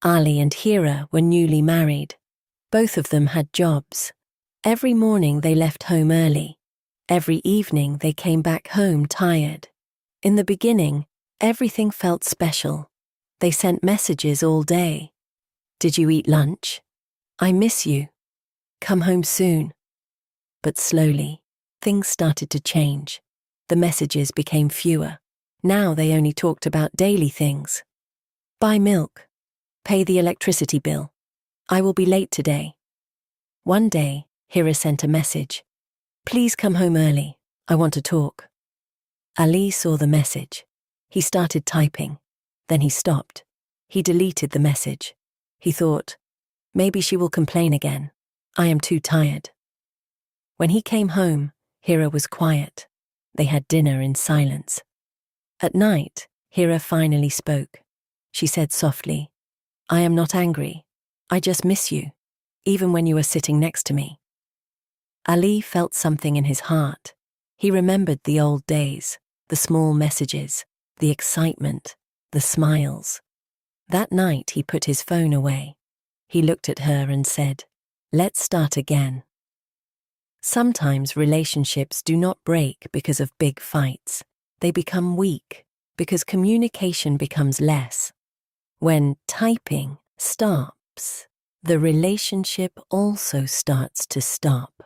Ali and Hira were newly married. Both of them had jobs. Every morning they left home early. Every evening they came back home tired. In the beginning, everything felt special. They sent messages all day. Did you eat lunch? I miss you. Come home soon. But slowly, things started to change. The messages became fewer. Now they only talked about daily things. Buy milk. Pay the electricity bill. I will be late today. One day, Hira sent a message. Please come home early. I want to talk. Ali saw the message. He started typing. Then he stopped. He deleted the message. He thought, maybe she will complain again. I am too tired. When he came home, Hira was quiet. They had dinner in silence. At night, Hira finally spoke. She said softly, I am not angry. I just miss you, even when you are sitting next to me. Ali felt something in his heart. He remembered the old days, the small messages, the excitement, the smiles. That night he put his phone away. He looked at her and said, let's start again. Sometimes relationships do not break because of big fights. They become weak because communication becomes less. When typing stops, the relationship also starts to stop.